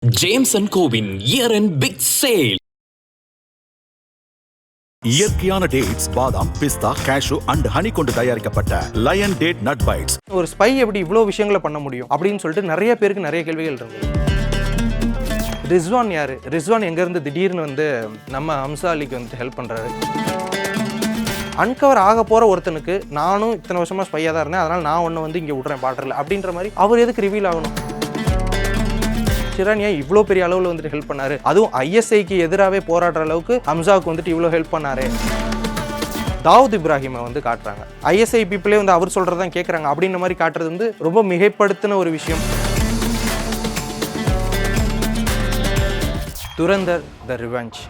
James and கோவின் year and big sale. இயற்கையான dates, பாதாம், பிஸ்தா, கேஷு அண்ட் ஹனி கொண்டு தயாரிக்கப்பட்ட லயன் டேட் நட் பைட்ஸ். ஒரு ஸ்பை எப்படி இவ்வளோ விஷயங்களை பண்ண முடியும் அப்படின்னு சொல்லிட்டு நிறைய பேருக்கு நிறைய கேள்விகள் இருந்தது. ரிஸ்வான் யாரு? ரிஸ்வான் எங்கேருந்து திடீர்னு வந்து நம்ம ஹம்சா அலிக்கு வந்து ஹெல்ப் பண்ணுறாரு? அன்கவர் ஆக போகிற ஒருத்தனுக்கு நானும் இத்தனை வருஷமாக ஸ்பையாக தான் இருந்தேன், அதனால் நான் ஒன்று வந்து இங்கே விட்றேன் பார்டரில் அப்படின்ற மாதிரி அவர் எதுக்கு ரிவீல் ஆகணும்? ஷிரானியா இவ்வளோ பெரிய அளவில் வந்துட்டு ஹெல்ப் பண்ணாரு, அதுவும் ஐஎஸ்ஐக்கு எதிராகவே போராடுற அளவுக்கு ஹம்சாவுக்கு வந்துட்டு இவ்வளோ ஹெல்ப் பண்ணாரு. தாவூத் இப்ராஹிமை வந்து காட்டுறாங்க, ஐஎஸ்ஐ பீப்புளே வந்து அவர் சொல்கிறதான் கேட்குறாங்க அப்படின்ற மாதிரி காட்டுறது வந்து ரொம்ப மிகைப்படுத்தின ஒரு விஷயம். துரந்தர் த ரிவெஞ்ச்.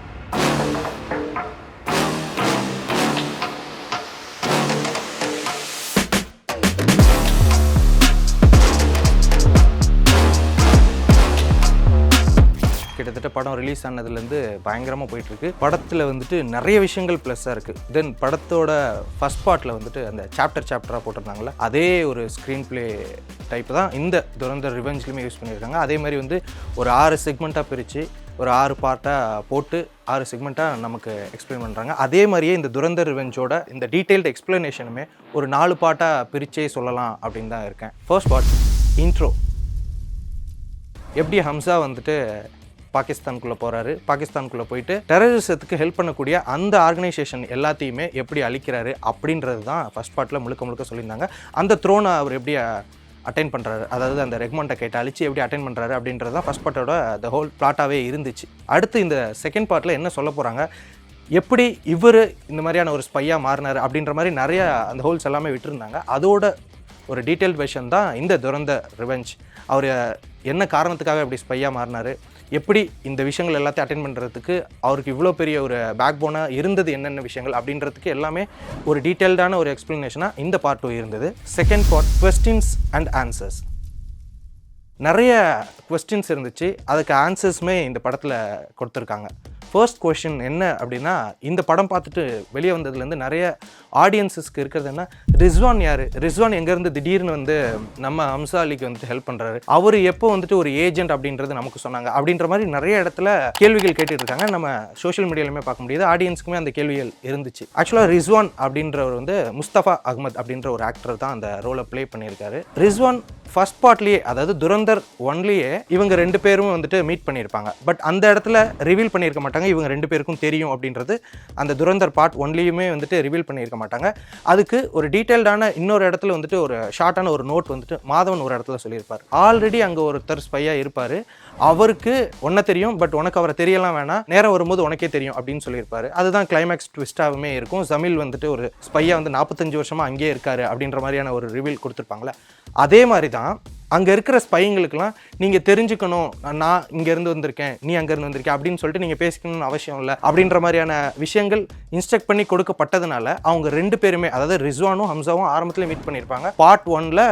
கிட்டத்தட்ட படம் ரிலீஸ் ஆனதுலேருந்து பயங்கரமாக போயிட்டுருக்கு. படத்தில் வந்துட்டு நிறைய விஷயங்கள் ப்ளஸ்ஸாக இருக்குது. தென் படத்தோட ஃபஸ்ட் பார்ட்டில் வந்துட்டு அந்த சாப்டராக போட்டிருந்தாங்களே, அதே ஒரு ஸ்க்ரீன் ப்ளே டைப் தான் இந்த துரந்தர் ரிவெஞ்ச்லையுமே யூஸ் பண்ணியிருக்காங்க. அதே மாதிரி வந்து ஒரு 6 செக்மெண்ட்டாக பிரித்து ஒரு 6 பார்ட்டாக போட்டு 6 செக்மெண்ட்டாக நமக்கு எக்ஸ்பிளைன் பண்ணுறாங்க. அதே மாதிரியே இந்த துரந்தர் ரிவெஞ்சோட இந்த டீட்டெயில்டு எக்ஸ்ப்ளனேஷனுமே ஒரு 4 பார்ட்டாக பிரித்தே சொல்லலாம் அப்படின்னு தான் இருக்கேன். First part intro. எப்படி ஹம்சா வந்துட்டு பாகிஸ்தானுக்குள்ளே போகிறாரு, பாகிஸ்தானுக்குள்ளே போயிட்டு டெரரிசத்துக்கு ஹெல்ப் பண்ணக்கூடிய அந்த ஆர்கனைசேஷன் எல்லாத்தையுமே எப்படி அழிக்கிறாரு அப்படின்றது தான் ஃபஸ்ட் பார்ட்டில் முழுக்க சொல்லியிருந்தாங்க. அந்த த்ரோனை அவர் எப்படி அட்டைன் பண்ணுறாரு, அதாவது அந்த ரெக்மாண்டை கேட்டு அழிச்சு எப்படி அட்டைன் பண்ணுறாரு அப்படின்றது தான் ஃபஸ்ட் பார்ட்டோட த ஹோல் பிளாட்டாகவே இருந்துச்சு. அடுத்து இந்த செகண்ட் பார்ட்டில் என்ன சொல்ல போகிறாங்க, எப்படி இவர் இந்த மாதிரியான ஒரு ஸ்பையாக மாறினார் அப்படின்ற மாதிரி நிறைய அந்த ஹோல்ஸ் எல்லாமே விட்டுருந்தாங்க. அதோட ஒரு டீட்டெயில்ட் வெர்ஷன் தான் இந்த துரந்தர் ரிவெஞ்ச். அவர் என்ன காரணத்துக்காக எப்படி ஸ்பையாக மாறினார், எப்படி இந்த விஷயங்கள் எல்லாத்தையும் அட்டென்ட் பண்ணுறதுக்கு அவருக்கு இவ்வளோ பெரிய ஒரு பேக் போனாக இருந்தது, என்னென்ன விஷயங்கள் அப்படின்றதுக்கு எல்லாமே ஒரு டீட்டெயில்டான ஒரு எக்ஸ்ப்ளனேஷனாக இந்த பார்ட் 2 இருந்தது. Second part questions and answers. நிறைய கொஸ்டின்ஸ் இருந்துச்சு, அதுக்கு ஆன்சர்ஸுமே இந்த படத்தில் கொடுத்துருக்காங்க. ஃபர்ஸ்ட் கொஸ்டின் என்ன அப்படின்னா, இந்த படம் பார்த்துட்டு வெளியே வந்ததுலேருந்து நிறைய ஆடியன்ஸஸ்க்கு இருக்கிறது என்ன, ரிஸ்வான் யார்? ரிஸ்வான் எங்கேருந்து திடீர்னு வந்து நம்ம ஹம்சா அலிக்கு வந்துட்டு ஹெல்ப் பண்ணுறாரு? அவர் எப்போ வந்துட்டு ஒரு ஏஜென்ட் அப்படின்றது நமக்கு சொன்னாங்க அப்படின்ற மாதிரி நிறைய இடத்துல கேள்விகள் கேட்டுட்டு இருக்காங்க. நம்ம சோஷியல் மீடியாலுமே பார்க்க முடியுது, ஆடியன்ஸுக்குமே அந்த கேள்விகள் இருந்துச்சு. ஆக்சுவலாக ரிஸ்வான் அப்படின்றவர் வந்து முஸ்தபா அகமது அப்படின்ற ஒரு ஆக்டர் தான் அந்த ரோலை ப்ளே பண்ணியிருக்காரு. ரிஸ்வான் ஃபர்ஸ்ட் பார்ட்லேயே, அதாவது துரந்தர் 1லேயே இவங்க 2 பேரும் வந்துட்டு மீட் பண்ணியிருப்பாங்க. பட் அந்த இடத்துல ரிவீல் பண்ணியிருக்க மாட்டாங்க, இவங்க 2 பேருக்கும் தெரியும் அப்படின்றது அந்த துரந்தர் பார்ட் 1லேயுமே வந்துட்டு ரிவீல் பண்ணியிருக்க மாட்டாங்க. அதுக்கு ஒரு டீட்டெயில்டான இன்னொரு இடத்துல வந்துட்டு ஒரு ஷார்ட்டான ஒரு நோட் வந்துட்டு மாதவன் ஒரு இடத்துல சொல்லியிருப்பார். ஆல்ரெடி அங்கே ஒருத்தர் ஸ்பையாக இருப்பார், அவருக்கு ஒன்றை தெரியும், பட் உனக்கு அவரை தெரியலாம் வேணாம், நேரம் வரும்போது உனக்கே தெரியும் அப்படின்னு சொல்லியிருப்பாரு. அதுதான் கிளைமேக்ஸ் ட்விஸ்ட்டாகவுமே இருக்கும். ஜமீல் வந்துட்டு ஒரு ஸ்பையாக வந்து 45 வருஷமாக அங்கேயே இருக்காரு அப்படின்ற மாதிரியான ஒரு ரிவீல் கொடுத்துருப்பாங்களே, அதே மாதிரி தான் அங்கே இருக்கிற ஸ்பைங்களுக்கெல்லாம் நீங்கள் தெரிஞ்சுக்கணும், நான் இங்கேருந்து வந்திருக்கேன், நீ அங்கேருந்து வந்திருக்கேன் அப்படின்னு சொல்லிட்டு நீங்கள் பேசிக்கணும்னு அவசியம் இல்லை அப்படின்ற மாதிரியான விஷயங்கள் இன்ஸ்ட்ரக்ட் பண்ணி கொடுக்கப்பட்டதுனால அவங்க 2 பேருமே, அதாவது ரிஸ்வானும் ஹம்சாவும் ஆரம்பத்தில் மீட் பண்ணியிருப்பாங்க. பார்ட் 1ல்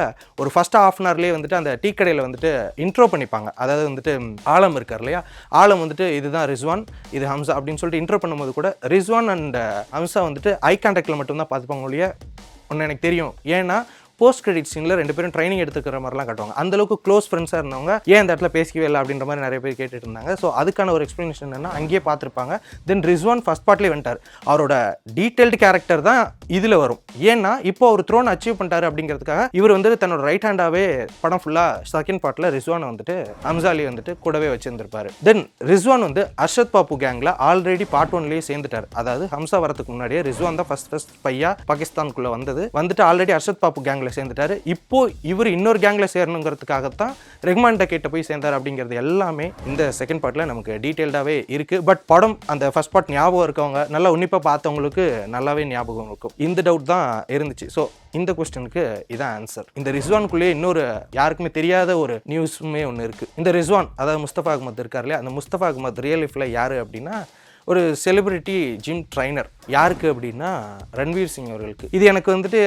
ஒரு ஃபர்ஸ்ட் ஹாஃப் அன் ஹவர்லேயே வந்துட்டு அந்த டீ கடையில் வந்துட்டு இன்ட்ரோ பண்ணிப்பாங்க. அதாவது வந்துட்டு ஆலம் இருக்கார் இல்லையா, ஆலம் வந்துட்டு இதுதான் ரிஸ்வான், இது ஹம்சா அப்படின்னு சொல்லிட்டு இன்ட்ரோ பண்ணும்போது கூட ரிஸ்வான் அண்ட் ஹம்சா வந்துட்டு ஐ கான்டாக்டில் மட்டும்தான் பார்த்துப்பாங்க ஒழிய ஒன்று எனக்கு தெரியும். ஏன்னா போஸ்ட் கிரெடிட் சீனில் 2 பேரும் ட்ரைனிங் எடுத்துக்கிற மாதிரிலாம் காட்டுவாங்க. அந்தளவுக்கு க்ளோஸ் ஃப்ரெண்ட்ஸாக இருந்தவங்க ஏன் அந்த இடத்துல பேசிக்கவே இல்லை அப்படின்ற மாதிரி நிறைய பேர் கேட்டுட்டு இருந்தாங்க. ஸோ அதுக்கான ஒரு எக்ஸ்ப்ளனேஷன் என்னன்னா அங்கேயே பார்த்துருப்பாங்க. தென் ரிஸ்வான் ஃபர்ஸ்ட் பார்ட்லேயே வந்துட்டார், அவரோட டீட்டெயில்டு கேரக்டர் தான் இதில் வரும். ஏன்னா இப்போ அவர் த்ரோன் அச்சீவ் பண்ணிட்டாரு அப்படிங்கிறதுக்காக இவர் வந்து தன்னோட ரைட் ஹேண்டாகவே படம் ஃபுல்லாக செகண்ட் பார்ட்டில் ரிஸ்வானை வந்துட்டு ஹம்சா அலி வந்துட்டு கூடவே வச்சிருந்திருப்பாரு. தென் ரிஸ்வான் வந்து அர்ஷத் பாப்பு கேங்கில் ஆல்ரெடி பார்ட் 1லேயே சேர்ந்துட்டார். அதாவது ஹம்சா வரதுக்கு முன்னாடியே ரிஸ்வான் தான் ஃபர்ஸ்ட் பையா பாகிஸ்தானுக்குள்ளே வந்துட்டு ஆல்ரெடி அர்ஷத் பாப்பு கேங்கில் சேர்ந்துட்டாரு. இப்போ இவர் இன்னொரு கேங்ல சேரணுங்கிறதுக்காகத்தான் ரெஹ்மான்கிட்ட கேட்ட போய் சேர்ந்தார் அப்படிங்கிறது எல்லாமே இந்த செகண்ட் பார்ட்ல நமக்கு டீட்டெயில்டாவே இருக்கு. பட் படம் அந்த ஃபர்ஸ்ட் பார்ட் ஞாபகம் இருக்கவங்க, நல்லா உன்னிப்பா பார்த்தவங்களுக்கு நல்லாவே ஞாபகம் இருக்கும். இந்த டவுட் தான் இருந்துச்சு. ஸோ இந்த கொஸ்டினுக்கு இதான் ஆன்சர். இந்த ரிஸ்வானுக்குள்ளேயே இன்னொரு யாருக்குமே தெரியாத ஒரு நியூஸுமே ஒன்று இருக்கு. இந்த ரிஸ்வான், அதாவது முஸ்தபா அகமது இருக்கார் இல்லையா, அந்த முஸ்தபா அகமது ரியல் லைஃப்ல யாரு அப்படின்னா ஒரு செலிபிரிட்டி ஜிம் ட்ரைனர். யாருக்கு அப்படின்னா ரன்வீர் சிங் அவர்களுக்கு. இது எனக்கு வந்துட்டு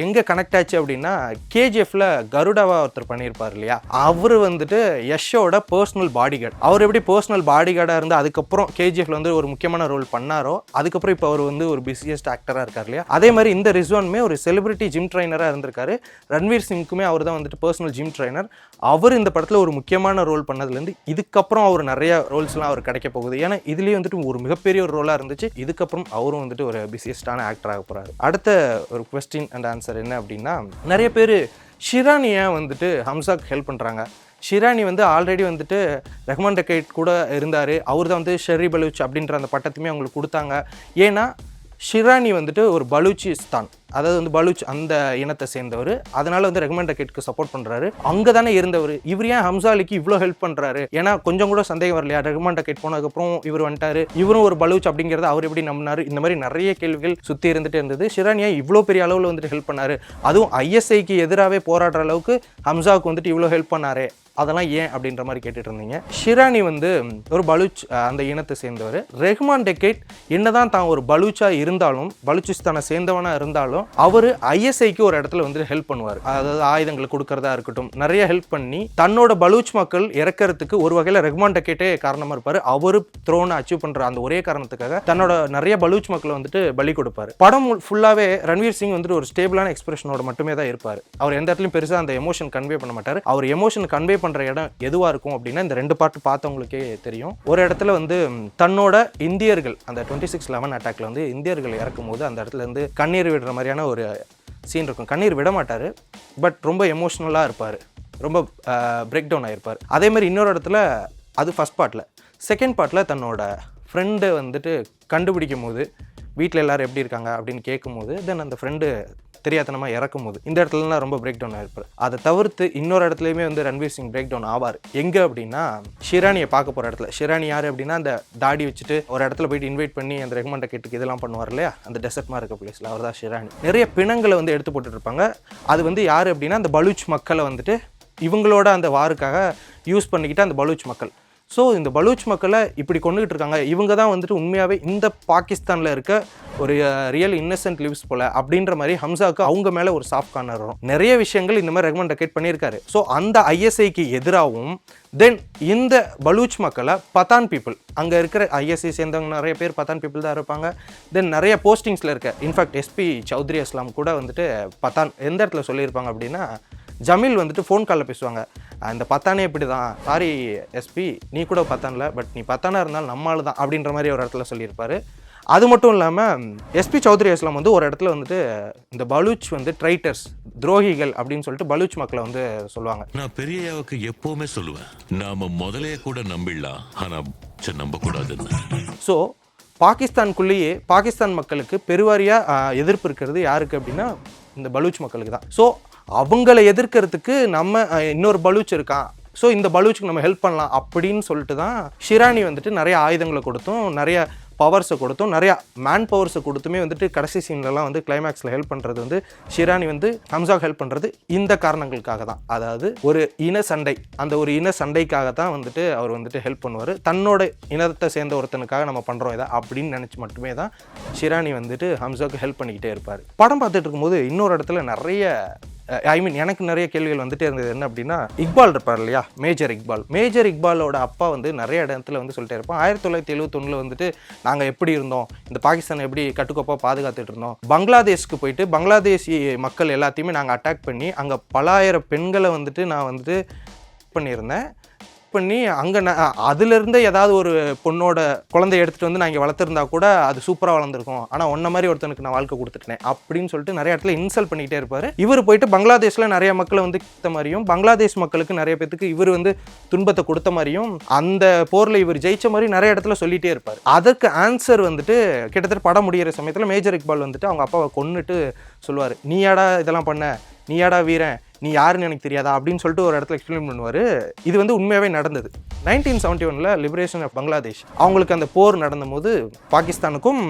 எங்கே கனெக்ட் ஆச்சு அப்படின்னா, கேஜிஎஃப்ல கருடாவா ஒருத்தர் பண்ணியிருப்பார் இல்லையா, அவர் வந்துட்டு யஷோட பர்சனல் பாடிகார்டு. அவர் எப்படி பர்சனல் பாடிகார்டாக இருந்து அதுக்கப்புறம் கேஜிஎஃப்ல வந்து ஒரு முக்கியமான ரோல் பண்ணாரோ, அதுக்கப்புறம் இப்போ அவர் வந்து ஒரு பிஸியஸ்ட் ஆக்டராக இருக்கார் இல்லையா, அதே மாதிரி இந்த ரிஸ்வானுமே ஒரு செலிபிரிட்டி ஜிம் ட்ரைனராக இருந்திருக்காரு. ரன்வீர் சிங்க்குமே அவர் தான் வந்துட்டு பர்சனல் ஜிம் ட்ரைனர். அவர் இந்த படத்தில் ஒரு முக்கியமான ரோல் பண்ணதுலேருந்து இதுக்கப்புறம் அவர் நிறைய ரோல்ஸ்லாம் அவர் கிடைக்க போகுது. ஏன்னா இதுலேயே வந்துட்டு ஒரு மிகப்பெரிய ஒரு ரோலாக இருந்துச்சு. இதுக்கப்புறம் அவரும் வந்துட்டு ஒரு பிஸியஸ்டான ஆக்டர் ஆக போகிறாரு. அடுத்த ஒரு கொஸ்டின் அண்ட் ஆன்சர் என்ன அப்படின்னா, நிறைய பேர் ஷிரானியை வந்துட்டு ஹம்சாக்கு ஹெல்ப் பண்ணுறாங்க. ஷிரானி வந்து ஆல்ரெடி வந்துட்டு ரஹ்மான் டக்கேட் கூட இருந்தார். அவர் தான் வந்து ஷெர்ரி பலூச் அப்படின்ற அந்த பட்டத்தையுமே அவங்களுக்கு கொடுத்தாங்க. ஏன்னா ஷிரானி வந்துட்டு ஒரு பலூச்சிஸ்தான், அதாவது வந்து பலூச் அந்த இனத்தை சேர்ந்தவர். அதனால வந்து ரஹ்மான் டக்கேட்க்கு சப்போர்ட் பண்ணுறாரு. அங்கே தானே இருந்தவர். இவர் ஏன் ஹம்சா அலிக்கு இவ்வளோ ஹெல்ப் பண்ணுறாரு? ஏன்னா கொஞ்சம் கூட சந்தேகம் வரலையா? ரஹ்மான் டக்கேட் போனதுக்கப்புறம் இவர் வந்துட்டாரு, இவரும் ஒரு பலூச் அப்படிங்கிறத அவர் எப்படி நம்பினாரு? இந்த மாதிரி நிறைய கேள்விகள் சுற்றி இருந்துகிட்டே இருந்தது. ஷிரானியா இவ்வளோ பெரிய அளவில் வந்துட்டு ஹெல்ப் பண்ணாரு, அதுவும் ஐஎஸ்ஐக்கு எதிராகவே போராடுற அளவுக்கு ஹம்சாவுக்கு வந்துட்டு இவ்வளோ ஹெல்ப் பண்ணாரு, அதெல்லாம் ஏன் அப்படின்ற மாதிரி கேட்டுட்டு இருந்தீங்க. ஷிரானி வந்து ஒரு பலூச் அந்த இனத்தை சேர்ந்தவர். ரஹ்மான் டக்கேட் என்னதான் தான் ஒரு பலூச்சா இருந்தாலும், பலூச்சிஸ்தானை சேர்ந்தவனா இருந்தாலும், அவர் ஐஎஸ்ஐக்கு ஒரு இடத்துல வந்து ஹெல்ப் பண்ணுவார். அதாவது ஆயுதங்களை கொடுக்கறதா இருக்கட்டும், நிறைய ஹெல்ப் பண்ணி தன்னோட பலூச் மக்கள் இறக்கிறதுக்கு ஒரு வகையில் ரஹ்மான் டக்கேட்டே காரணமா இருப்பார். அவரு த்ரோனை அச்சீவ் பண்ற அந்த ஒரே காரணத்துக்காக தன்னோட நிறைய பலூச் மக்களை வந்துட்டு பலி கொடுப்பாரு. படம் ஃபுல்லாவே ரன்வீர் சிங் வந்துட்டு ஒரு ஸ்டேபிளான எக்ஸ்பிரஷனோட மட்டுமே தான் இருப்பார். அவர் எந்த இடத்துலையும் பெருசாக அந்த எமோஷன் கன்வே பண்ண மாட்டார். அவர் எமோஷன் கன்வே பண்ற இடம் எதுவா இருக்கும் அப்படின்னா, இந்த 2 பார்ட் பார்த்தவங்களுக்கே தெரியும். ஒரு இடத்துல வந்து தன்னோட இந்தியர்கள் அந்த 26/11 அட்டாக்ல வந்து இந்தியர்கள் இறக்கும் போது அந்த இடத்துல இருந்து கண்ணீர் விடுற மாதிரியான ஒரு சீன் இருக்கும். கண்ணீர் விட மாட்டார், பட் ரொம்ப எமோஷ்னலாக இருப்பார், ரொம்ப பிரேக் டவுன் ஆகிருப்பார். அதே மாதிரி இன்னொரு இடத்துல, அது ஃபஸ்ட் பார்ட்டில். செகண்ட் பார்ட்டில் தன்னோட ஃப்ரெண்டு வந்துட்டு கண்டுபிடிக்கும் போது, வீட்டில் எல்லோரும் எப்படி இருக்காங்க அப்படின்னு கேட்கும்போது, தென் அந்த ஃப்ரெண்டு தெரியாதனமாக இறக்கும் போது இந்த இடத்துலலாம் ரொம்ப பிரேக் டவுன் ஆகிருப்பார். அதை தவிர்த்து இன்னொரு இடத்துலையுமே வந்து ரன்வீர் சிங் பிரேக் டவுன் ஆவார். எங்கே அப்படின்னா, ஷிரானியை பார்க்க போகிற இடத்துல. ஷிரானி யார் அப்படின்னா, அந்த தாடி வச்சுட்டு ஒரு இடத்துல போயிட்டு இன்வைட் பண்ணி அந்த ரஹ்மான் டக்கேட்டுக்கு இதெல்லாம் பண்ணுவார் இல்லையா, அந்த டெசர்ட் மாதிரி இருக்க பிளேஸில், அவர் தான் ஷிரானி. நிறைய பிணங்களை வந்து எடுத்து போட்டுருப்பாங்க. அது வந்து யார் அப்படின்னா, அந்த பலூச் மக்களை வந்துட்டு இவங்களோட அந்த வாருக்காக யூஸ் பண்ணிக்கிட்டு அந்த பலூச் மக்கள். ஸோ இந்த பலூச் மக்களை இப்படி கொண்டுகிட்டு இருக்காங்க, இவங்க தான் வந்துட்டு உண்மையாகவே இந்த பாகிஸ்தானில் இருக்க ஒரு ரியல் இன்னசென்ட் லிவ்ஸ் போல அப்படின்ற மாதிரி ஹம்சாவுக்கு அவங்க மேலே ஒரு சாஃப்ட் கார்னர் வரும். நிறைய விஷயங்கள் இந்த மாதிரி ரஹ்மான் டக்கேட் பண்ணியிருக்காரு. ஸோ அந்த ஐஎஸ்ஐக்கு எதிராகவும் தென் இந்த பலூச் மக்களை பதான் பீப்புள், அங்கே இருக்கிற ஐஎஸ்ஐ சேர்ந்தவங்க நிறைய பேர் பதான் பீப்புள் தான் இருப்பாங்க. தென் நிறைய போஸ்டிங்ஸில் இருக்க, இன்ஃபேக்ட் எஸ்பி சௌத்ரி அஸ்லாம் கூட வந்துட்டு பதான் எந்த இடத்துல சொல்லியிருப்பாங்க அப்படின்னா, ஜமீல் வந்துட்டு ஃபோன் காலில் பேசுவாங்க, இந்த பத்தானே இப்படி தான், சாரி எஸ்பி நீ கூட பத்தான்ல, பட் நீ பத்தானா இருந்தாலும் நம்மளால தான் அப்படின்ற மாதிரி ஒரு இடத்துல சொல்லியிருப்பார். அது மட்டும் இல்லாமல் எஸ்பி சௌத்ரி அஸ்லாம் வந்து ஒரு இடத்துல வந்துட்டு இந்த பலூச் வந்து ட்ரைட்டர்ஸ், துரோகிகள் அப்படின்னு சொல்லிட்டு பலூச் மக்களை வந்து சொல்லுவாங்க. நான் பெரியயாவுக்கு எப்பவுமே சொல்லுவேன், நாம முதலே கூட நம்பிடலாம், ஆனா நம்ப கூடாதுன்னு. ஸோ பாகிஸ்தானுக்குள்ளேயே பாகிஸ்தான் மக்களுக்கு பெருவாரியாக எதிர்ப்பு இருக்கிறது யாருக்கு அப்படின்னா, இந்த பலூச் மக்களுக்கு தான். ஸோ அவங்கள எதிர்க்கிறதுக்கு நம்ம இன்னொரு பலூச் இருக்கான், ஸோ இந்த பலூச்சுக்கு நம்ம ஹெல்ப் பண்ணலாம் அப்படின்னு சொல்லிட்டு தான் ஷிரானி வந்துட்டு நிறைய ஆயுதங்களை கொடுத்தும், நிறைய பவர்ஸை கொடுத்தும், நிறையா மேன் பவர்ஸை கொடுத்துமே வந்துட்டு கடைசி சீன்லலாம் வந்து கிளைமேக்ஸில் ஹெல்ப் பண்ணுறது வந்து ஷிரானி வந்து ஹம்சாவுக்கு ஹெல்ப் பண்ணுறது இந்த காரணங்களுக்காக தான். அதாவது ஒரு இன சண்டை, அந்த ஒரு இன சண்டைக்காக தான் வந்துட்டு அவர் வந்துட்டு ஹெல்ப் பண்ணுவார். தன்னோட இனத்தை சேர்ந்த ஒருத்தனுக்காக நம்ம பண்ணுறோம் இதை அப்படின்னு நினச்சி மட்டுமே தான் ஷிரானி வந்துட்டு ஹம்சாவுக்கு ஹெல்ப் பண்ணிக்கிட்டே இருப்பார். படம் பார்த்துட்டு இருக்கும்போது இன்னொரு இடத்துல நிறைய எனக்கு நிறைய கேள்விகள் வந்துட்டே இருந்தது. என்ன அப்படின்னா, இக்பால் இருப்பார் இல்லையா, மேஜர் இக்பாலோட அப்பா வந்து நிறைய இடத்துல வந்து சொல்லிட்டே இருப்போம், 1971 வந்துட்டு நாங்கள் எப்படி இருந்தோம், இந்த பாகிஸ்தானை எப்படி கட்டுக்கோப்பாக பாதுகாத்துட்டு இருந்தோம், பங்களாதேஷ்க்கு போயிட்டு பங்களாதேஷி மக்கள் எல்லாத்தையுமே நாங்கள் அட்டாக் பண்ணி அங்கே பலாயிரம் பெண்களை வந்துட்டு நான் வந்துட்டு பண்ணியிருந்தேன் பண்ணி அங்கே அதுலேருந்து ஏதாவது ஒரு பொண்ணோட குழந்தைய எடுத்துகிட்டு வந்து நான் இங்கே வளர்த்துருந்தா கூட அது சூப்பராக வளர்ந்துருக்கும், ஆனால் ஒன்றை மாதிரி ஒருத்தனுக்கு நான் வாழ்க்கை கொடுத்துட்டேன் அப்படின்னு சொல்லிட்டு நிறைய இடத்துல இன்சல்ட் பண்ணிக்கிட்டே இருப்பார். இவர் போயிட்டு பங்களாதேஷில் நிறைய மக்களை வந்து கொடுத்த மாதிரியும், பங்களாதேஷ் மக்களுக்கு நிறைய பேத்துக்கு இவர் வந்து துன்பத்தை கொடுத்த மாதிரியும், அந்த போரில் இவர் ஜெயிச்ச மாதிரி நிறைய இடத்துல சொல்லிகிட்டே இருப்பார். அதற்கு ஆன்சர் வந்துட்டு கிட்டத்தட்ட படம் முடிகிற சமயத்தில் மேஜர் இக்பால் வந்துட்டு அவங்க அப்பாவை கொன்னுட்டு சொல்லுவார், நீயாடா இதெல்லாம் பண்ண, நீயாடா வீரன், நீ யாருன்னு எனக்கு தெரியாதா அப்படின்னு சொல்லிட்டு ஒரு இடத்துல எக்ஸ்பிளைன் பண்ணுவார். இது வந்து உண்மையாகவே நடந்தது. 1971 லிபரேஷன் ஆஃப் பங்களாதேஷ், அவங்களுக்கு அந்த போர் நடந்தபோது பாகிஸ்தானுக்கும்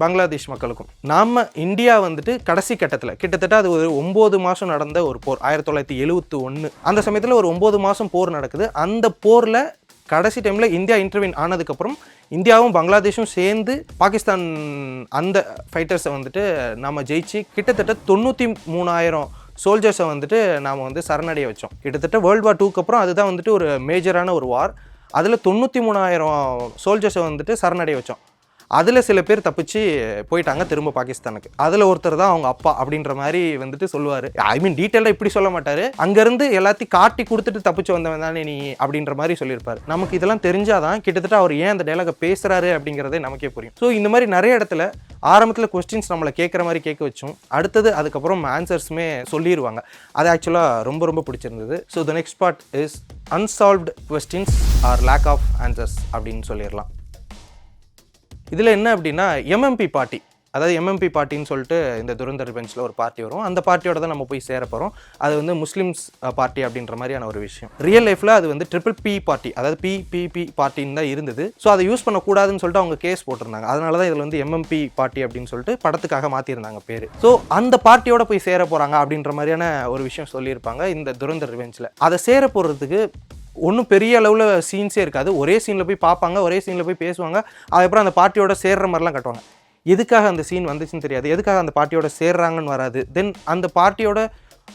பங்களாதேஷ் மக்களுக்கும், நம்ம இந்தியா வந்துட்டு கடைசி கட்டத்தில் கிட்டத்தட்ட அது ஒரு 9 மாதம் நடந்த ஒரு போர், 1971 அந்த சமயத்தில் ஒரு 9 மாதம் போர் நடக்குது. அந்த போரில் கடைசி டைமில் இந்தியா இன்டர்வீன் ஆனதுக்கப்புறம் இந்தியாவும் பங்களாதேஷும் சேர்ந்து பாகிஸ்தான் அந்த ஃபைட்டர்ஸை வந்துட்டு நம்ம ஜெயிச்சு கிட்டத்தட்ட 93,000 சோல்ஜர்ஸை வந்துட்டு நாம் வந்து சரணடைய வச்சோம். கிட்டத்தட்ட வேர்ல்டு வார் 2க்கு அப்புறம் அதுதான் வந்துட்டு ஒரு மேஜரான ஒரு வார். அதில் 93,000 சோல்ஜர்ஸை வந்துட்டு சரணடைய வச்சோம். அதில் சில பேர் தப்பிச்சு போயிட்டாங்க திரும்ப பாகிஸ்தானுக்கு. அதில் ஒருத்தர் தான் அவங்க அப்பா அப்படின்ற மாதிரி வந்துட்டு சொல்லுவார். ஐ மீன் டீட்டெயிலாக இப்படி சொல்ல மாட்டார், அங்கேருந்து எல்லாத்தையும் காட்டி கொடுத்துட்டு தப்பிச்சு வந்தவன் தானே நீ அப்படின்ற மாதிரி சொல்லியிருப்பார். நமக்கு இதெல்லாம் தெரிஞ்சாதான் கிட்டத்தட்ட அவர் ஏன் அந்த டைலாக பேசுகிறாரு அப்படிங்கிறதே நமக்கே புரியும். ஸோ இந்த மாதிரி நிறைய இடத்துல ஆரம்பத்தில் கொஸ்டின்ஸ் நம்மளை கேட்குற மாதிரி கேட்க வச்சோம், அடுத்தது அதுக்கப்புறம் ஆன்சர்ஸுமே சொல்லிடுவாங்க. அது ஆக்சுவலாக ரொம்ப ரொம்ப பிடிச்சிருந்தது. So the next part is unsolved questions or lack of answers அப்படின்னு சொல்லிடலாம். இதில் என்ன அப்படின்னா எம்எம்பி பார்ட்டி, அதாவது எம்எம்பி பார்ட்டின்னு சொல்லிட்டு இந்த துரந்தர் பெஞ்சில் ஒரு பார்ட்டி வரும். அந்த பார்ட்டியோட தான் நம்ம போய் சேர போகிறோம். அது வந்து முஸ்லிம்ஸ் பார்ட்டி அப்படின்ற மாதிரியான ஒரு விஷயம். ரியல் லைஃப்பில் அது வந்து PPP பார்ட்டி, அதாவது PPP பார்ட்டின்னு தான் இருந்தது. ஸோ அதை யூஸ் பண்ணக்கூடாதுன்னு சொல்லிட்டு அவங்க கேஸ் போட்டிருந்தாங்க. அதனால தான் இதில் வந்து எம்எம்பி பார்ட்டி அப்படின்னு சொல்லிட்டு படத்துக்காக மாற்றிருந்தாங்க பேர். ஸோ அந்த பார்ட்டியோட போய் சேர போகிறாங்க அப்படின்ற மாதிரியான ஒரு விஷயம் சொல்லியிருப்பாங்க இந்த துரந்தர் பெஞ்சில். அதை சேர போகிறதுக்கு ஒன்றும் பெரிய அளவில் சீன்ஸே இருக்காது. ஒரே சீனில் போய் பார்ப்பாங்க, ஒரே சீனில் போய் பேசுவாங்க, அதுக்கப்புறம் அந்த பார்ட்டியோட சேர்ற மாதிரிலாம் கட்டுவாங்க. எதுக்காக அந்த சீன் வந்துச்சுன்னு தெரியாது, எதுக்காக அந்த பார்ட்டியோட சேர்றாங்கன்னு வராது. தென் அந்த பார்ட்டியோட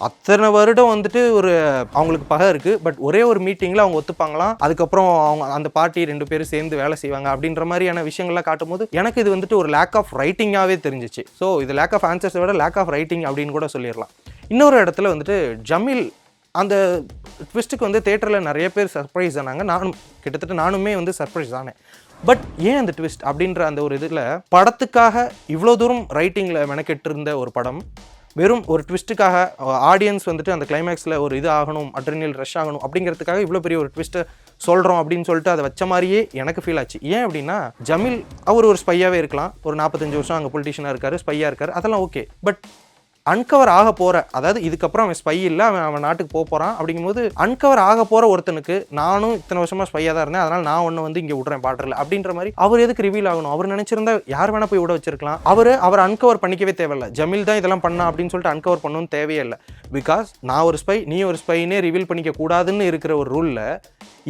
அத்தனை வருடம் வந்துட்டு ஒரு அவங்களுக்கு பகை இருக்குது, பட் ஒரே ஒரு மீட்டிங்கில் அவங்க ஒத்துப்பாங்களாம். அதுக்கப்புறம் அவங்க அந்த பார்ட்டி 2 பேரும் சேர்ந்து வேலை செய்வாங்க அப்படின்ற மாதிரியான விஷயங்கள்லாம் காட்டும்போது எனக்கு இது வந்துட்டு ஒரு லேக் ஆஃப் ரைட்டிங்காகவே தெரிஞ்சிச்சு. ஸோ இது லேக் ஆஃப் ஆன்சர்ஸை விட லேக் ஆஃப் ரைட்டிங் அப்படின்னு கூட சொல்லிடலாம். இன்னொரு இடத்துல வந்துட்டு ஜமீல் அந்த ட்விஸ்ட்டுக்கு வந்து தேட்டரில் நிறைய பேர் சர்ப்ரைஸ் ஆனாங்க. நானுமே வந்து சர்ப்ரைஸ் ஆனேன். பட் ஏன் அந்த ட்விஸ்ட் அப்படின்ற அந்த ஒரு இதில் படத்துக்காக இவ்வளோ தூரம் ரைட்டிங்கில் மெனக்கெட்டு இருந்த ஒரு படம் வெறும் ஒரு ட்விஸ்ட்டுக்காக ஆடியன்ஸ் வந்துட்டு அந்த கிளைமேக்ஸில் ஒரு இது ஆகணும், அட்ரினல் ரஷ் ஆகணும் அப்படிங்கிறதுக்காக இவ்வளோ பெரிய ஒரு ட்விஸ்ட்டை சொல்கிறோம் அப்படின்னு சொல்லிட்டு அதை வச்ச மாதிரியே எனக்கு ஃபீல் ஆச்சு. ஏன் அப்படின்னா ஜமீல் அவர் ஒரு ஸ்பையாகவே இருக்கலாம், ஒரு 45 வருஷம் அங்கே பொலிட்டிஷியனாக இருக்கார், ஸ்பையாக இருக்கார், அதெல்லாம் ஓகே. பட் அன்கவர் ஆக போகிற, அதாவது இதுக்கப்புறம் அவன் ஸ்பை இல்லை, அவன் நாட்டுக்கு போகிறான் அப்படிங்கும்போது அன்கவர் ஆக போகிற ஒருத்தனுக்கு நானும் இத்தனை வருஷமாக ஸ்பையாக தான் இருந்தேன், அதனால் நான் ஒன்று வந்து இங்கே விட்றேன் பாடுறல அப்படின்ற மாதிரி அவர் எதுக்கு ரிவீல் ஆகணும்? அவர் நினச்சிருந்தா யார் வேணால் போய் விட வச்சிருக்கலாம். அவர் அன்கவர் பண்ணிக்கவே தேவையில்லை. ஜமீல் தான் இதெல்லாம் பண்ணா அப்படின்னு சொல்லிட்டு அன்கவர் பண்ணணும்னு தேவையே இல்லை. பிகாஸ் நான் ஒரு ஸ்பை, நீ ஒரு ஸ்பைனே ரிவீல் பண்ணிக்க கூடாதுன்னு இருக்கிற ஒரு ரூலில்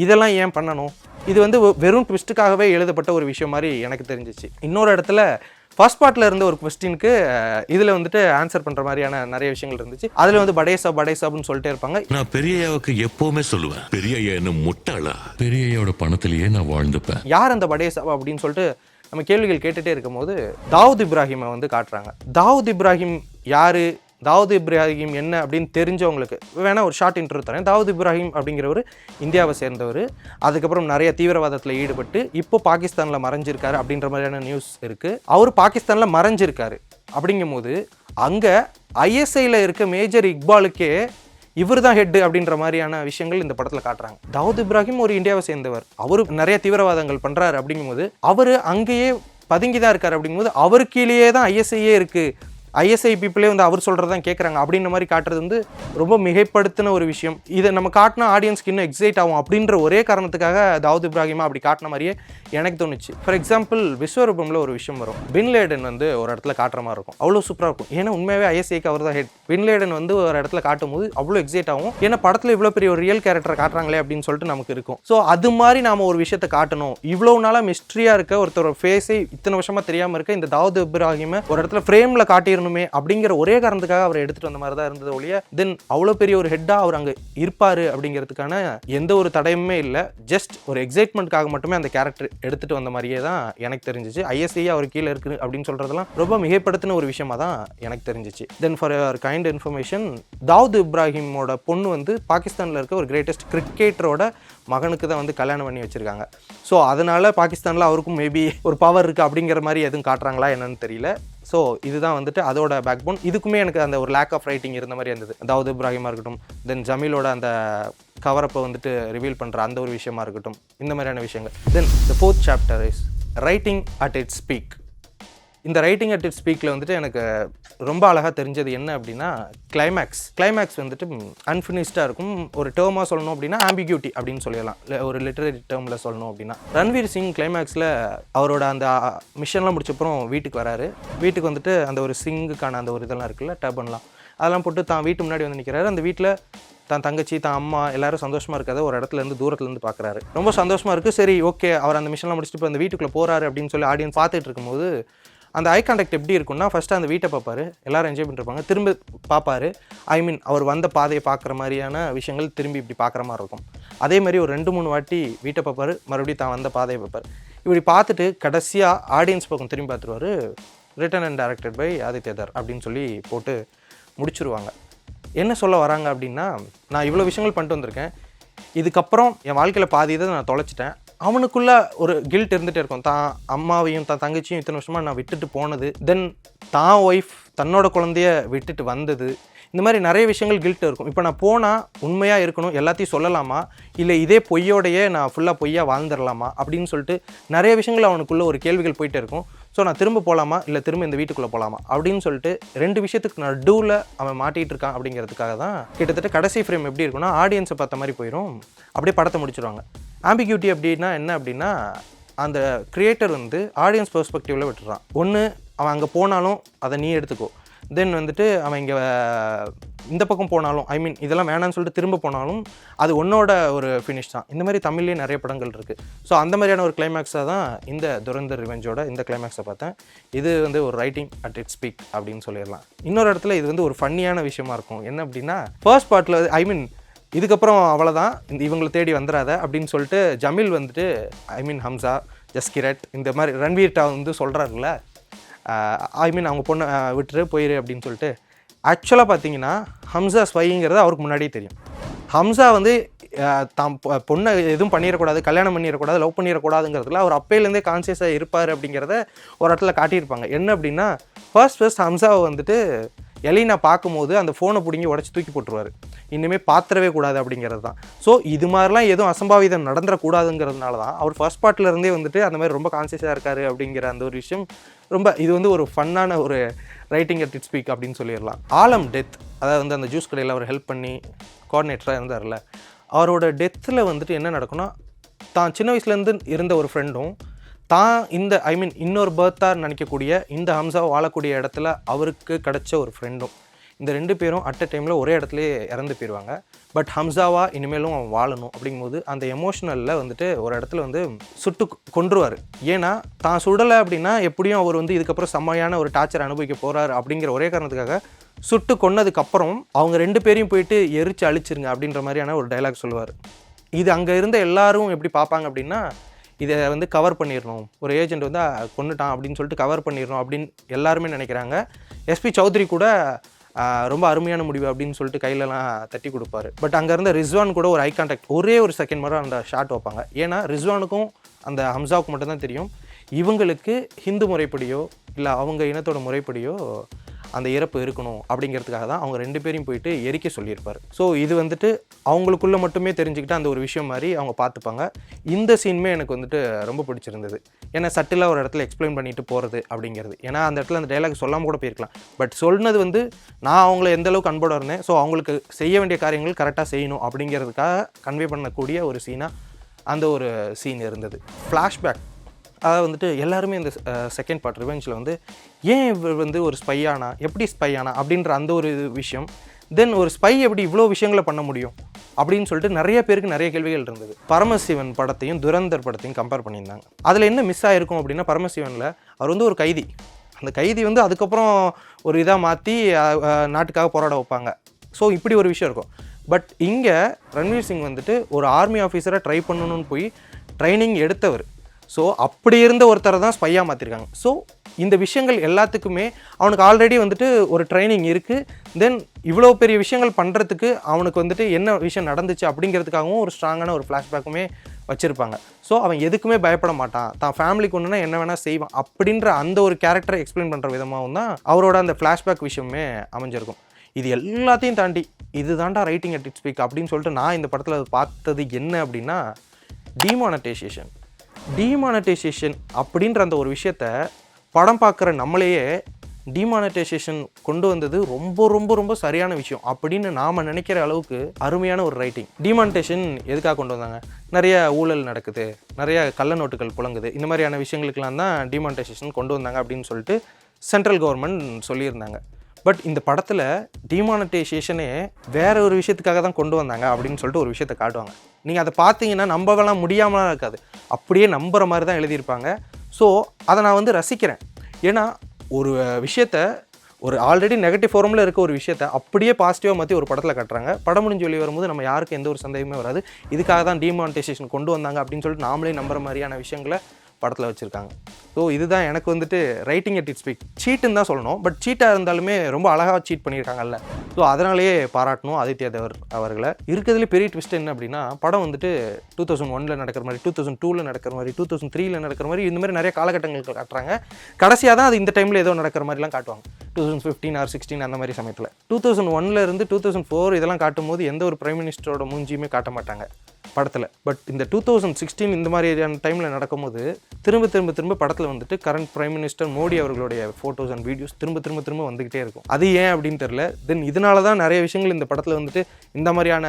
இதெல்லாம் ஏன் பண்ணணும்? இது வந்து வெறும் ட்விஸ்ட்டுக்காகவே எழுதப்பட்ட ஒரு விஷயம் மாதிரி எனக்கு தெரிஞ்சிச்சு. இன்னொரு இடத்துல ஃபர்ஸ்ட் பார்ட்டில் இருந்த ஒரு கொஸ்டினுக்கு இதில் வந்துட்டு ஆன்சர் பண்ணுற மாதிரியான நிறைய விஷயங்கள் இருந்துச்சு. அதில் வந்து படேசாப்னு சொல்லிட்டே இருப்பாங்க. நான் பெரியய்யாவுக்கு எப்பவுமே சொல்லுவேன், பெரியய்யா என்ன முட்டாளா, பெரியய்யாவோட பணத்திலேயே நான் வாழ்ந்துப்பேன். யார் அந்த படேசாப் அப்படின்னு சொல்லிட்டு நம்ம கேள்விகள் கேட்டுகிட்டே இருக்கும்போது தாவூத் இப்ராஹிமை வந்து காட்டுறாங்க. தாவூத் இப்ராஹிம் யார், தாவூத் இப்ராஹிம் என்ன அப்படின்னு தெரிஞ்சவங்களுக்கு வேணால் ஒரு ஷார்ட் இன்டர்வியூ தரேன். தாவூத் இப்ராஹிம் அப்படிங்கிறவர் இந்தியாவை சேர்ந்தவர், அதுக்கப்புறம் நிறைய தீவிரவாதத்தில் ஈடுபட்டு இப்போ பாகிஸ்தானில் மறைஞ்சிருக்காரு அப்படின்ற மாதிரியான நியூஸ் இருக்குது. அவர் பாகிஸ்தானில் மறைஞ்சிருக்காரு அப்படிங்கும்போது அங்கே ISIயில் இருக்க மேஜர் இக்பாலுக்கே இவர் தான் ஹெட் அப்படின்ற மாதிரியான விஷயங்கள் இந்த படத்தில் காட்டுறாங்க. தாவூத் இப்ராஹிம் ஒரு இந்தியாவை சேர்ந்தவர், அவர் நிறைய தீவிரவாதங்கள் பண்ணுறாரு அப்படிங்கும்போது அவர் அங்கேயே பதுங்கி தான் இருக்கார். அப்படிங்கும்போது அவர் கீழேயே தான் ISIயே இருக்குது, ISI பீப்புளே வந்து அவர் சொல்கிறதான் கேட்குறாங்க அப்படின்ற மாதிரி காட்டுறது வந்து ரொம்ப மிகைப்படுத்தின ஒரு விஷயம். இதை நம்ம காட்டினா ஆடியன்ஸ்க்கு இன்னும் எக்ஸைட் ஆகும் அப்படின்ற ஒரே காரணத்துக்காக தாவூத் இப்ராஹிமா அப்படி காட்டின மாதிரியே எனக்கு தோணுச்சு. ஃபார் எக்ஸாம்பிள் விஸ்வரூபமில் ஒரு விஷயம் வரும், பின் லேடன் வந்து ஒரு இடத்துல காட்டுற மாதிரி இருக்கும், அவ்வளோ சூப்பராக இருக்கும். ஏன்னா உண்மையாகவே ISIக்கு அவர் தான் ஹெட். பின் லேடன் வந்து ஒரு இடத்துல காட்டும் போது அவ்வளோ எக்ஸைட் ஆகும், ஏன்னா படத்தில் இவ்வளோ பெரிய ஒரு ரியல் கேரக்டரை காட்டுறாங்களே அப்படின்னு சொல்லிட்டு நமக்கு இருக்கும். ஸோ அது மாதிரி நாம் ஒரு விஷயத்தை காட்டணும். இவ்வளோ நாளாக மிஸ்ட்ரியாக இருக்க ஒருத்தர் ஃபேஸை இத்தனை வருஷமாக தெரியாமல் இருக்க இந்த தாவூத் இப்ராஹிமை ஒரு இடத்துல ஃப்ரேமில் காட்டிடணுமே அப்படிங்கிற ஒரே காரணத்துக்காக அவரை எடுத்துட்டு வந்த மாதிரி தான் இருந்தது ஒழிய தென் அவ்வளோ பெரிய ஒரு ஹெட்டாக அவர் அங்கே இருப்பார் அப்படிங்கிறதுக்கான எந்த ஒரு தடயமுமே இல்லை. ஜஸ்ட் ஒரு எக்ஸைட்மெண்ட்காக மட்டுமே அந்த கேரக்டர் எடுத்துட்டு வந்த மாதிரியே தான் எனக்கு தெரிஞ்சிச்சு. ISI அவர் கீழே இருக்குது அப்படின்னு சொல்கிறதெல்லாம் ரொம்ப மிகைப்படுத்தின ஒரு விஷயமா தான் எனக்கு தெரிஞ்சிச்சு. Then for your kind information, Dawood இப்ராஹிமோட பொண்ணு வந்து பாகிஸ்தானில் இருக்க ஒரு கிரேட்டஸ்ட் கிரிக்கெட்டரோட மகனுக்கு தான் வந்து கல்யாணம் பண்ணி வச்சுருக்காங்க. ஸோ அதனால் பாகிஸ்தானில் அவருக்கும் மேபி ஒரு பவர் இருக்குது அப்படிங்கிற மாதிரி எதுவும் காட்டுறாங்களா என்னன்னு தெரியல. ஸோ இதுதான் வந்துட்டு அதோட பேக் போன். இதுக்குமே எனக்கு அந்த ஒரு லேக் ஆஃப் ரைட்டிங் இருந்த மாதிரி இருந்தது. தாவூத் இப்ராஹிமாக இருக்கட்டும், தென் ஜமீலோட அந்த கவரப்பை வந்துட்டு ரிவீல் பண்ணுற அந்த ஒரு விஷயமா இருக்கட்டும், இந்த மாதிரியான விஷயங்கள். தென் த 4th chapter is writing at it's speak. இந்த ரைட்டிங் அட் இட்ஸ் ஸ்பீக்கில் வந்துட்டு எனக்கு ரொம்ப அழகாக தெரிஞ்சது என்ன அப்படின்னா கிளைமேக்ஸ் வந்துட்டு அன்ஃபினிஷ்டாக இருக்கும். ஒரு டேர்மாக சொல்லணும் அப்படின்னா ஆம்பிகியூட்டி அப்படின்னு சொல்லலாம், இல்லை ஒரு லிட்டரரி டேர்மில் சொல்லணும் அப்படின்னா. ரன்வீர் சிங் கிளைமேக்ஸில் அவரோட அந்த மிஷன்லாம் முடிச்சப்பறம் வீட்டுக்கு வராரு. வீட்டுக்கு வந்துட்டு அந்த ஒரு சிங்குக்கான அந்த ஒரு இதெல்லாம் இருக்குல்ல, டர்பன்லாம், அதெல்லாம் போட்டு தான் வீட்டு முன்னாடி வந்து நிற்கிறாரு. அந்த வீட்டில் தான் தங்கச்சி, தான் அம்மா எல்லாரும் சந்தோஷமாக இருக்காது ஒரு இடத்துலேருந்து தூரத்துலேருந்து பார்க்குறாரு. ரொம்ப சந்தோஷமாக இருக்குது. சரி ஓகே, அவர் அந்த மிஷன்லாம் முடிச்சுட்டு இப்போ அந்த வீட்டுக்குள்ளே போகிறாரு அப்படின்னு சொல்லி ஆடியன்ஸ் பார்த்துட்டு இருக்கும்போது அந்த ஐ கான்டாக்ட் எப்படி இருக்குன்னா ஃபஸ்ட்டு அந்த வீட்டை பார்ப்பாரு, எல்லாரும் என்ஜாய் பண்ணிருப்பாங்க, திரும்ப பார்ப்பாரு, ஐ மீன் அவர் வந்த பாதையை பார்க்குற மாதிரியான விஷயங்கள் திரும்பி இப்படி பார்க்குற மாதிரி இருக்கும். அதே மாதிரி ஒரு 2-3 வாட்டி வீட்டை பார்ப்பாரு, மறுபடியும் தான் வந்த பாதையை பார்ப்பார். இப்படி பார்த்துட்டு கடைசியாக ஆடியன்ஸ் பக்கம் திரும்பி பார்த்துருவாரு, written and directed by Aditya Dhar அப்படின்னு சொல்லி போட்டு முடிச்சுருவாங்க. என்ன சொல்ல வராங்க அப்படின்னா, நான் இவ்வளோ விஷயங்கள் பண்ணிட்டு வந்திருக்கேன், இதுக்கப்புறம் என் வாழ்க்கையில் பாதி இதை நான் தொலைச்சிட்டேன், அவனுக்குள்ள ஒரு கில்ட் இருந்துகிட்டே இருக்கும். தான் அம்மாவையும் தான் தங்கச்சியும் இத்தனை வருஷமாக நான் விட்டுட்டு போனது, தென் தான் ஒய்ஃப் தன்னோட குழந்தைய விட்டுட்டு வந்தது, இந்த மாதிரி நிறைய விஷயங்கள் கில்ட் இருக்கும். இப்போ நான் போனால் உண்மையாக இருக்கணும், எல்லாத்தையும் சொல்லலாமா, இல்லை இதே பொய்யோடையே நான் ஃபுல்லாக பொய்யாக வாழ்ந்துடலாமா அப்படின்னு சொல்லிட்டு நிறைய விஷயங்கள் அவனுக்குள்ளே ஒரு கேள்விகள் போயிட்டே இருக்கும். ஸோ நான் திரும்ப போகலாமா இல்லை திரும்ப இந்த வீட்டுக்குள்ளே போகலாமா அப்படின்னு சொல்லிட்டு 2 விஷயத்துக்கு நடுவில் அவன் மாட்டிகிட்டு இருக்கான். அப்படிங்கிறதுக்காக தான் கிட்டத்தட்ட கடைசி ஃப்ரேம் எப்படி இருக்குன்னா ஆடியன்ஸை பார்த்த மாதிரி போயிடும், அப்படியே படத்தை முடிச்சிடுவாங்க. ஆம்பிக்யூட்டி அப்படின்னா என்ன அப்படின்னா, அந்த கிரியேட்டர் வந்து ஆடியன்ஸ் பெர்ஸ்பெக்டிவில் விட்டுறான். ஒன்று அவன் அங்கே போனாலும் அதை நீ எடுத்துக்கோ, தென் வந்துட்டு அவன் இங்கே இந்த பக்கம் போனாலும், ஐ மீன் இதெல்லாம் வேணான்னு சொல்லிட்டு திரும்ப போனாலும் அது உன்னோட ஒரு ஃபினிஷ் தான். இந்த மாதிரி தமிழ்லேயே நிறைய படங்கள் இருக்குது. ஸோ அந்த மாதிரியான ஒரு கிளைமேக்ஸாக தான் இந்த துரந்தர் ரிவெஞ்சோட இந்த கிளைமேக்ஸை பார்த்தேன். இது வந்து ஒரு ரைட்டிங் அட் இட்ஸ் பீக் அப்படின்னு சொல்லிடலாம். இன்னொரு இடத்துல இது வந்து ஒரு ஃபன்னியான விஷயமா இருக்கும். என்ன அப்படின்னா, ஃபர்ஸ்ட் பார்ட்டில் ஐ மீன் இதுக்கப்புறம் அவ்வளோதான், இவங்களை தேடி வந்துடாத அப்படின்னு சொல்லிட்டு ஜமீல் வந்துட்டு ஐ மீன் ஹம்சா, ஜஸ்கிரட் இந்த மாதிரி ரன்வீர்ட்டா வந்து சொல்கிறாருல்ல, ஐ மீன் அவங்க பொண்ணை விட்டுரு போயிரு அப்படின்னு சொல்லிட்டு. ஆக்சுவலாக பார்த்தீங்கன்னா ஹம்சா ஸ்பைங்கிறது அவருக்கு முன்னாடியே தெரியும். ஹம்சா வந்து தான் பொண்ணை எதுவும் பண்ணிடக்கூடாது, கல்யாணம் பண்ணிடக்கூடாது, லவ் பண்ணிடக்கூடாதுங்கிறதுல அவர் அப்பையிலேருந்தே கான்சியஸாக இருப்பார் அப்படிங்கிறத ஒரு இடத்துல காட்டியிருப்பாங்க. என்ன அப்படின்னா, ஃபர்ஸ்ட் ஹம்சாவை வந்துட்டு எலினா பார்க்கும்போது அந்த ஃபோனை பிடிங்கி உடச்சி தூக்கி போட்டுருவார், இனிமேல் பாத்திரவே கூடாது அப்படிங்கிறது தான். ஸோ இது மாதிரிலாம் எதுவும் அசம்பாவிதம் நடந்துடக்கூடாதுங்கிறதுனால தான் அவர் ஃபர்ஸ்ட் பார்ட்லேருந்தே வந்துட்டு அந்த மாதிரி ரொம்ப கான்சியஸாக இருக்கார் அப்படிங்கிற அந்த ஒரு விஷயம் ரொம்ப இது வந்து ஒரு ஃபன்னான ஒரு ரைட்டிங் அட் இட்ஸ் ஸ்பீக் அப்படின்னு சொல்லிடலாம். ஆலம் டெத், அதாவது வந்து அந்த ஜூஸ் கடையில் அவர் ஹெல்ப் பண்ணி கோஆர்டினேட்டராக இருந்தார்ல, அவரோட டெத்தில் வந்துட்டு என்ன நடக்கும்னா, தான் சின்ன வயசுலேருந்து இருந்த ஒரு ஃப்ரெண்டும் தான் இந்த ஐ மீன் இன்னொரு பர்த்தாக நினைக்கக்கூடிய இந்த ஹம்சாவை வாழக்கூடிய இடத்துல அவருக்கு கிடைச்ச ஒரு ஃப்ரெண்டும், இந்த 2 பேரும் அட் அ டைமில் ஒரே இடத்துலையே இறந்து போயிடுவாங்க. பட் ஹம்சாவா இனிமேலும் அவன் வாழணும் அப்படிங்கும்போது அந்த எமோஷனலில் வந்துட்டு ஒரு இடத்துல வந்து சுட்டு கொன்றுவார். ஏன்னா தான் சுடலை அப்படின்னா எப்படியும் அவர் வந்து இதுக்கப்புறம் செம்மையான ஒரு டார்ச்சர் அனுபவிக்க போகிறார் அப்படிங்கிற ஒரே காரணத்துக்காக சுட்டு கொன்னதுக்கப்புறம் அவங்க 2 பேரையும் போயிட்டு எரிச்சு அழிச்சிருங்க அப்படின்ற மாதிரியான ஒரு டைலாக் சொல்லுவார். இது அங்கே இருந்த எல்லாரும் எப்படி பார்ப்பாங்க அப்படின்னா, இதை வந்து கவர் பண்ணிடணும், ஒரு ஏஜென்ட் வந்து கொண்டுட்டான் அப்படின்னு சொல்லிட்டு கவர் பண்ணிடணும் அப்படின்னு எல்லாருமே நினைக்கிறாங்க. எஸ்பி சௌத்ரி கூட ரொம்ப அருமையான முடிவு அப்படின்னு சொல்லிட்டு கையிலலாம் தட்டி கொடுப்பாரு. பட் அங்கே இருந்த ரிஸ்வான் கூட ஒரு ஐ கான்டாக்ட் ஒரே ஒரு செகண்ட் மட்டும் அந்த ஷாட் வைப்பாங்க. ஏன்னா ரிஸ்வானுக்கும் அந்த ஹம்சாவுக்கு மட்டும்தான் தெரியும் இவங்களுக்கு ஹிந்து முறைப்படியோ இல்லை அவங்க இனத்தோட முறைப்படியோ அந்த இறப்பு இருக்கணும் அப்படிங்கிறதுக்காக தான் அவங்க 2 பேரையும் போயிட்டு எரிக்க சொல்லியிருப்பார். ஸோ இது வந்துட்டு அவங்களுக்குள்ளே மட்டுமே தெரிஞ்சுக்கிட்டு அந்த ஒரு விஷயம் மாதிரி அவங்க பார்த்துப்பாங்க. இந்த சீனுமே எனக்கு வந்துட்டு ரொம்ப பிடிச்சிருந்தது. ஏன்னா சட்டிலாக ஒரு இடத்துல எக்ஸ்பிளைன் பண்ணிட்டு போகிறது அப்படிங்கிறது. ஏன்னா அந்த இடத்துல அந்த டைலாக் சொல்லாமல் கூட போயிருக்கலாம். பட் சொன்னது வந்து நான் அவங்கள எந்தளவுக்கு அன்போடு இருந்தேன், ஸோ அவங்களுக்கு செய்ய வேண்டிய காரியங்கள் கரெக்டாக செய்யணும் அப்படிங்கிறதுக்காக கன்வே பண்ணக்கூடிய ஒரு சீனாக அந்த ஒரு சீன் இருந்தது. ஃப்ளாஷ்பேக், அதாவது வந்துட்டு எல்லாருமே இந்த செகண்ட் பார்ட் ரிவெஞ்சில் வந்து ஏன் இவர் வந்து ஒரு ஸ்பையானா, எப்படி ஸ்பையானா அப்படின்ற அந்த ஒரு விஷயம், தென் ஒரு ஸ்பை எப்படி இவ்வளோ விஷயங்களை பண்ண முடியும் அப்படின்னு சொல்லிட்டு நிறைய பேருக்கு நிறைய கேள்விகள் இருந்தது. பரமசிவன் படத்தையும் துரந்தர் படத்தையும் கம்பேர் பண்ணியிருந்தாங்க. அதில் என்ன மிஸ் ஆகிருக்கும் அப்படின்னா, பரமசிவனில் அவர் வந்து ஒரு கைதி, அந்த கைதி வந்து அதுக்கப்புறம் ஒரு இதாக மாற்றி நாட்டுக்காக போராட வைப்பாங்க. ஸோ இப்படி ஒரு விஷயம் இருக்கும். பட் இங்கே ரன்வீர் சிங் வந்துட்டு ஒரு ஆர்மி ஆஃபீஸரை ட்ரை பண்ணணும்னு போய் ட்ரைனிங் எடுத்தவர். ஸோ அப்படி இருந்த ஒருத்தரை தான் ஸ்பையாக மாற்றிருக்காங்க. ஸோ இந்த விஷயங்கள் எல்லாத்துக்குமே அவனுக்கு ஆல்ரெடி வந்துட்டு ஒரு ட்ரைனிங் இருக்குது. தென் இவ்வளோ பெரிய விஷயங்கள் பண்ணுறதுக்கு அவனுக்கு வந்துட்டு என்ன விஷயம் நடந்துச்சு அப்படிங்கிறதுக்காகவும் ஒரு ஸ்ட்ராங்கான ஒரு ஃப்ளாஷ்பேக்குமே வச்சுருப்பாங்க. ஸோ அவன் எதுக்குமே பயப்பட மாட்டான், தான் ஃபேமிலிக்கு ஒன்றுனா என்ன வேணால் செய்வான் அப்படின்ற அந்த ஒரு கேரக்டரை எக்ஸ்பிளைன் பண்ணுற விதமாகவும் தான் அவரோட அந்த ஃப்ளாஷ்பேக் விஷயமே அமைஞ்சிருக்கும். இது எல்லாத்தையும் தாண்டி இது தாண்டா ரைட்டிங் அட் இட்ஸ் ஸ்பீக் அப்படின்னு சொல்லிட்டு நான் இந்த படத்தில் பார்த்தது என்ன அப்படின்னா, டிமானடைசேஷன் அப்படின்ற அந்த ஒரு விஷயத்த படம் பார்க்குற நம்மளையே டிமானடைசேஷன் கொண்டு வந்தது ரொம்ப ரொம்ப ரொம்ப சரியான விஷயம் அப்படின்னு நாம் நினைக்கிற அளவுக்கு அருமையான ஒரு ரைட்டிங். டிமானடைசேஷன் எதுக்காக கொண்டு வந்தாங்க? நிறைய ஊழல் நடக்குது, நிறைய கள்ள நோட்டுகள் புழங்குது, இந்த மாதிரியான விஷயங்களுக்கெல்லாம் தான் டிமானடைசேஷன் கொண்டு வந்தாங்க அப்படின்னு சொல்லிட்டு சென்ட்ரல் கவர்மெண்ட் சொல்லியிருந்தாங்க. பட் இந்த படத்தில் டிமானடைசேஷனே வேற ஒரு விஷயத்துக்காக தான் கொண்டு வந்தாங்க அப்படின்னு சொல்லிட்டு ஒரு விஷயத்தை காட்டுவாங்க. நீங்கள் அதை பார்த்தீங்கன்னா நம்பலாம் முடியாமலாம் இருக்காது, அப்படியே நம்புகிற மாதிரி தான் எழுதியிருப்பாங்க. ஸோ அதை நான் வந்து ரசிக்கிறேன். ஏன்னா ஒரு விஷயத்த ஒரு ஆல்ரெடி நெகட்டிவ் ஃபார்மில் இருக்க ஒரு விஷயத்த அப்படியே பாசிட்டிவாக மாற்றி ஒரு படத்தில் காட்டுறாங்க. படம் முடிஞ்சு வெளியே வரும்போது நம்ம யாருக்கும் எந்த ஒரு சந்தேகமே வராது. இதுக்காக தான் டிமானிட்டைசேஷன் கொண்டு வந்தாங்க அப்படின்னு சொல்லிட்டு நாமளே நம்புற மாதிரியான விஷயங்களை படத்தில் வச்சுருக்காங்க. ஸோ இதுதான் எனக்கு வந்துட்டு ரைட்டிங் அட் இட்ஸ் பீக். சீட்டுன்னு தான் சொல்லணும், பட் சீட்டாக இருந்தாலுமே ரொம்ப அழகாக சீட் பண்ணியிருக்காங்கல்ல. ஸோ அதனாலேயே பாராட்டணும் ஆதித்யா தேவர் அவர்களை. இருக்கிறதுலே பெரிய ட்விஸ்ட் என்ன அப்படின்னா, படம் வந்துட்டு 2001 நடக்கிற மாதிரி, 2002 நடக்கிற மாதிரி, 2003 நடக்கிற மாதிரி, இந்த மாதிரி நிறைய காலகட்டங்களுக்கு காட்டுறாங்க. கடைசியாக தான் அது இந்த டைமில் ஏதோ நடக்கிற மாதிரிலாம் காட்டுவாங்க. 2015 or 16 அந்த மாதிரி சமயத்தில் 2001 இருந்து 2004 இதெல்லாம் காட்டும் போது எந்த ஒரு பிரைம் மினிஸ்டரோட மூஞ்சியுமே காட்ட மாட்டாங்க படத்தில். பட் இந்த 2016 இந்த மாதிரியான டைமில் நடக்கும்போது திரும்ப படத்தில் வந்துட்டு கரண்ட் பிரைம் மினிஸ்டர் மோடி அவர்களுடைய ஃபோட்டோஸ் அண்ட் வீடியோஸ் திரும்ப வந்துக்கிட்டே இருக்கும். அது ஏன் அப்படின்னு தெரியல. தென் இதனால தான் நிறைய விஷயங்கள் இந்த படத்தில் வந்துட்டு இந்த மாதிரியான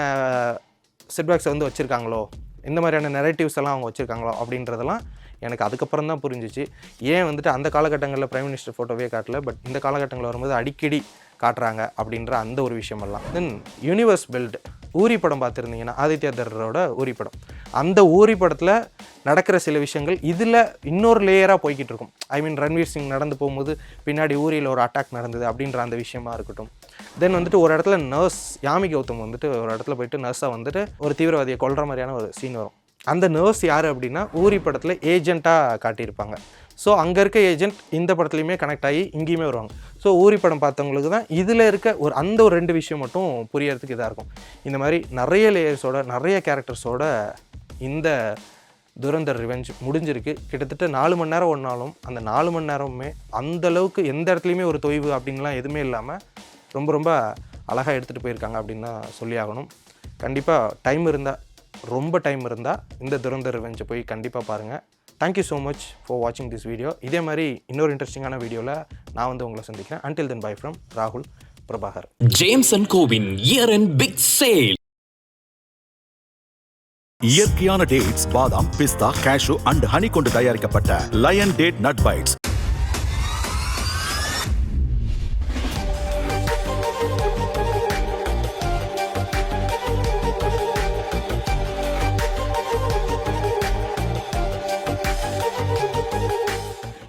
செட்பேக்ஸை வந்து வச்சுருக்காங்களோ, இந்த மாதிரியான நெரேட்டிவ்ஸ் எல்லாம் அவங்க வச்சுருக்காங்களோ அப்படின்றதெல்லாம் எனக்கு அதுக்கப்புறம் தான் புரிஞ்சிச்சு. ஏன் வந்துட்டு அந்த காலகட்டங்களில் பிரைம் மினிஸ்டர் ஃபோட்டோவே காட்டல, பட் இந்த காலகட்டங்களில் வரும்போது அடிக்கடி காட்டுறாங்க அப்படின்ற அந்த ஒரு விஷயமெல்லாம். தென் யூனிவர்ஸ் பில்ட் ஊரி படம் பார்த்துருந்தீங்கன்னா, ஆதித்யா தரோட ஊரி படம், அந்த ஊரி படத்தில் நடக்கிற சில விஷயங்கள் இதில் இன்னொரு லேயராக போய்கிட்டு இருக்கும். ஐ மீன் ரன்வீர் சிங் நடந்து போகும்போது பின்னாடி ஊரியில் ஒரு அட்டாக் நடந்தது அப்படின்ற அந்த விஷயமா இருக்கட்டும். தென் வந்துட்டு ஒரு இடத்துல நர்ஸ் யாமி கௌதம் வந்துட்டு ஒரு இடத்துல போயிட்டு நர்ஸாக வந்துட்டு ஒரு தீவிரவாதியை கொல்ற மாதிரியான ஒரு சீன் வரும். அந்த நர்ஸ் யார் அப்படின்னா ஊரி படத்தில் ஏஜெண்ட்டாக காட்டியிருப்பாங்க. ஸோ அங்கே இருக்க ஏஜென்ட் இந்த படத்துலையுமே கனெக்ட் ஆகி இங்கேயுமே வருவாங்க. ஸோ ஊரி படம் பார்த்தவங்களுக்கு தான் இதில் இருக்க அந்த ஒரு 2 விஷயம் மட்டும் புரியறதுக்கு இதாக இருக்கும். இந்த மாதிரி நிறைய லேயர்ஸோட நிறைய கேரக்டர்ஸோட இந்த துரந்தர் ரிவெஞ்ச் முடிஞ்சிருக்கு. கிட்டத்தட்ட 4 மணி நேரம் ஒன்றாலும் அந்த 4 மணி நேரமுமே அந்தளவுக்கு எந்த இடத்துலையுமே ஒரு தொய்வு அப்படின்லாம் எதுவுமே இல்லாமல் ரொம்ப அழகாக எடுத்துகிட்டு போயிருக்காங்க அப்படின்னு தான் சொல்லி ஆகணும். கண்டிப்பாக ரொம்ப டைம் இருந்தால் இந்த துரந்தர் ரிவெஞ்சை போய் கண்டிப்பாக பாருங்கள். தேங்க்யூ ஸோ மச் ஃபார் வாட்சிங் திஸ் வீடியோ. இதே மாதிரி இன்னொரு இன்ட்ரெஸ்டிங்கான வீடியோவில் நான் வந்து உங்களை சந்திக்கிறேன். அன்டில் தென் பை ஃப்ரம் ராகுல் பிரபாகர். ஜேம்ஸ் அண்ட் கோவின் இயர் அண்ட் பிக் சேல். இயற்கையான டேட்ஸ், பாதாம், பிஸ்தா, கேஷு அண்ட் ஹனி கொண்டு தயாரிக்கப்பட்ட லயன் டேட் நட் பைட்ஸ்